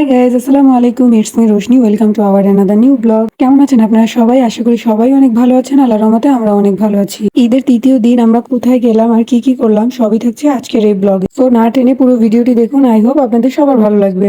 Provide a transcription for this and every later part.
Hi guys, আসসালামু আলাইকুম। It's me Roshni. Welcome to our another new blog. কেমন আছেন আপনারা সবাই? আশা করি সবাই অনেক ভালো আছেন। আল্লাহর রহমতে আমরা অনেক ভালো আছি। ঈদের তৃতীয় দিন আমরা কোথায় গেলাম আর কি কি করলাম সবই থাকছে আজকের এই ব্লগে। তো না টেনে পুরো ভিডিওটি দেখুন। আই হোপ আপনাদের সবার ভালো লাগবে।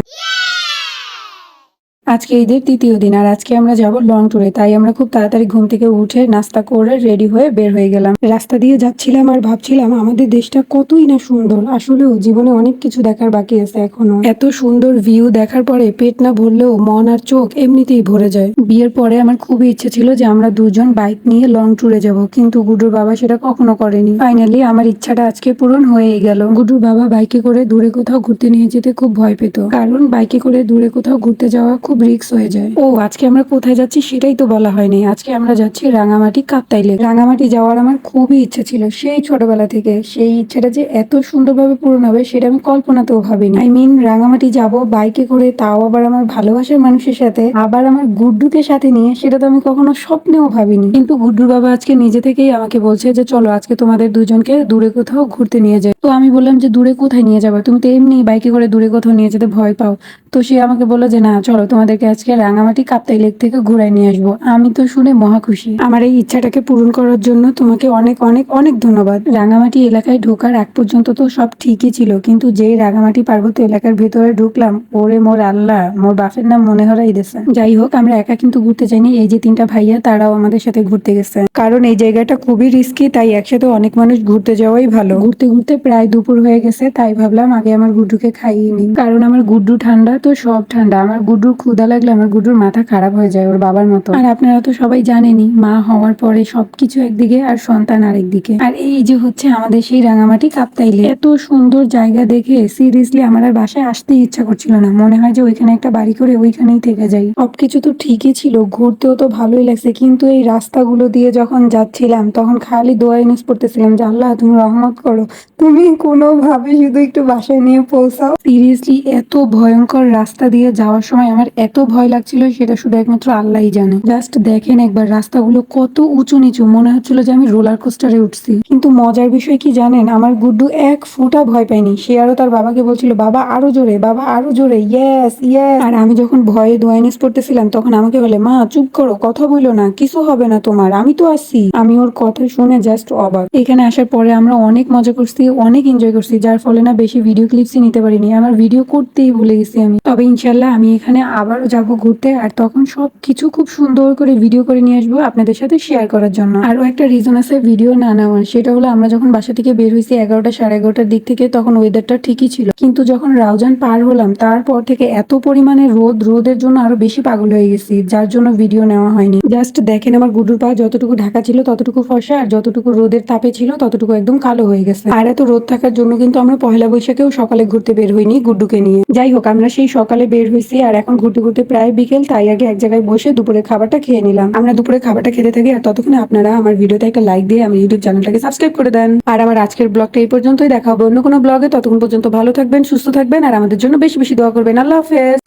আজকে ঈদের তৃতীয় দিন আর আজকে আমরা যাব লং ট্যুরে। তাই আমরা খুব তাড়াতাড়ি ঘুম থেকে উঠে নাস্তা করে রেডি হয়ে বের হয়ে গেলাম। রাস্তা দিয়ে যাচ্ছিলাম আর ভাবছিলাম আমাদের দেশটা কতই না সুন্দর। আসলেও জীবনে অনেক কিছু দেখার বাকি আছে এখনো। এত সুন্দর ভিউ দেখার পরে পেট না ভরলেও মন আর চোখ এমনিতেই ভরে যায়। বিয়ের পরে আমার খুবই ইচ্ছে ছিল যে আমরা দুজন বাইক নিয়ে লং ট্যুরে যাব, কিন্তু গুডুর বাবা সেটা কখনো করেনি। ফাইনালি আমার ইচ্ছাটা আজকে পূরণ হয়েই গেল। গুডুর বাবা বাইকে করে দূরে কোথাও ঘুরতে নিয়ে যেতে খুব ভয় পেত, কারণ বাইকে করে দূরে কোথাও ঘুরতে যাওয়া খুব রিস্ক হয়ে যায়। ও আজকে আমরা কোথায় যাচ্ছি সেটাই তো বলা হয়নি। আজকে আমরা যাচ্ছি রাঙামাটি কাপ্তাই লেক। রাঙামাটি যাওয়ার আমার খুবই ইচ্ছা ছিল সেই ছোটবেলা থেকে। সেই ইচ্ছাটা যে এত সুন্দরভাবে পূরণ হবে সেটা আমি কল্পনাতেও ভাবিনি। আই মিন রাঙামাটি যাব বাইকে করে, তাও আবার আমার ভালোবাসার মানুষের সাথে, আবার আমার গুড্ডুকে সাথে নিয়ে, সেটা তো আমি কখনো স্বপ্নেও ভাবিনি। কিন্তু গুড্ডুর বাবা আজকে নিজে থেকেই আমাকে বলছে যে চলো আজকে তোমাদের দুজনকে দূরে কোথাও ঘুরতে নিয়ে যায়। তো আমি বললাম যে দূরে কোথায় নিয়ে যাবে? তুমি তো এমনি বাইকে করে দূরে কোথাও নিয়ে যেতে ভয় পাও। তো সে আমাকে বললো যে না চলো তোমাদেরকে আজকে রাঙামাটি কাপ্তাই লেক থেকে ঘুরাই নিয়ে আসবো। আমি তো শুনে মহা খুশি। আমার এই ইচ্ছাটাকে পূরণ করার জন্য তোমাকে অনেক অনেক অনেক ধন্যবাদ। রাঙামাটি এলাকায় ঢোকার আগ পর্যন্ত তো সব ঠিকই ছিল, কিন্তু যেই রাঙামাটি পার্বত্য এলাকার ভেতরে ঢুকলাম, ওরে মোর আল্লাহ, মোর বাপের নাম মনে হরাই দিছে। যাই হোক, আমরা একা কিন্তু ঘুরতে যাইনি। এই যে তিনটা ভাইয়া তারাও আমাদের সাথে ঘুরতে গেছে, কারণ এই জায়গাটা খুবই রিস্কি। তাই একসাথে অনেক মানুষ ঘুরতে যাওয়াই ভালো। ঘুরতে ঘুরতে প্রায় দুপুর হয়ে গেছে, তাই ভাবলাম আগে আমার গুড্ডুকে খাইয়ে নিই, কারণ আমার গুড্ডু ঠান্ডা তো সব ঠান্ডা। আমার গুড্ডুর ক্ষুধা লাগলে আমার গুড্ডুর মাথা খারাপ হয়ে যায় ওর বাবার মতো। আর আপনারা তো সবাই জানেনই, মা হওয়ার পরে সবকিছু একদিকে আর সন্তান আরেকদিকে। আর এই যে হচ্ছে আমাদের সেই রাঙামাটি কাপ্তাই লেক। এত সুন্দর জায়গা দেখে সিরিয়াসলি আমার আর বাসায় আসতেই ইচ্ছা করছিল না। মনে হয় যে ওইখানে একটা বাড়ি করে ওইখানেই থেকে যাই। সবকিছু তো ঠিকই ছিল, ঘুরতেও তো ভালোই লাগছে, কিন্তু এই রাস্তাগুলো দিয়ে যখন যাচ্ছিলাম তখন খালি দোয়া ইউনুস পড়তেছিলাম যে আল্লাহ তুমি রহমত করো, তুমি কোনোভাবে শুধু একটু বাসায় নিয়ে পৌঁছাও। সিরিয়াসলি এত ভয়ঙ্কর রাস্তা দিয়ে যাওয়ার সময় আমার এত ভয় লাগছিল, সেটা শুধু একমাত্র আল্লাহই জানে। জাস্ট দেখেন একবার রাস্তাগুলো কত উঁচু নিচু, মনে হচ্ছিল যে আমি রোলার কোস্টারে উঠছি। কিন্তু মজার বিষয় কি জানেন, আমার গুড্ডু এক ফোঁটা ভয় পায়নি। সে আরো তার বাবাকে বলছিল বাবা আরো জোরে, বাবা আরো জোরে, ইয়েস ইয়েস। আর আমি যখন ভয়ে দোয়াইনিস পড়তেছিলাম তখন আমাকে বলে মা চুপ করো, কথা বইলো না, কিছু হবে না তোমার, আমি তো আসছি। আমি ওর কথা শুনে জাস্ট অবাক। এখানে আসার পরে আমরা অনেক মজা করছি, অনেক এনজয় করছি, যার ফলে না বেশি ভিডিও ক্লিপসই নিতে পারিনি। আমার ভিডিও করতেই ভুলে গেছি আমি। তবে ইনশাল্লাহ আমি এখানে আবারও যাব ঘুরতে, আর তখন সবকিছু খুব সুন্দর করে ভিডিও করে নিয়ে আসবো আপনাদের সাথে শেয়ার করার জন্য। আরো একটা রিজন আছে ভিডিও না নেওয়ার, সেটা হলো আমরা যখন বাসা থেকে বের হয়েছি 11টা সাড়ে 11টার দিক থেকে, তখন ওয়েদারটা ঠিকই ছিল, কিন্তু যখন রাউজান পার হলাম তারপর থেকে এত পরিমাণে রোদের জন্য আরো বেশি পাগল হয়ে গেছি, যার জন্য ভিডিও নেওয়া হয়নি। জাস্ট দেখেন আমার গুডুর পা যতটুকু ঢাকা ছিল ততটুকু ফর্সা, আর যতটুকু রোদের তাপে ছিল ততটুকু একদম কালো হয়ে গেছে। আর এত রোদ থাকার জন্য কিন্তু আমরা পহেলা বৈশাখেও সকালে ঘুরতে বের হইনি গুড্ডুকে নিয়ে। যাই হোক, আমরা সেই সকালে বের হয়েছি আর এখন ঘুরতে ঘুরতে প্রায় বিকেল। তাই আগে এক জায়গায় বসে দুপুরে খাবারটা খেয়ে নিলাম। আমরা দুপুরে খাবারটা খেতে থাকি, আর ততক্ষণে আপনারা আমার ভিডিওতে একটা লাইক দিয়ে আমার ইউটিউব চ্যানেলটাকে সাবস্ক্রাইব করে দেন। আর আমার আজকের ব্লগটা এই পর্যন্তই, দেখা হবে অন্য কোনো ব্লগে। ততক্ষণ পর্যন্ত ভালো থাকবেন, সুস্থ থাকবেন, আর আমাদের জন্য বেশি বেশি দোয়া করবেন। আল্লাহ হাফেজ।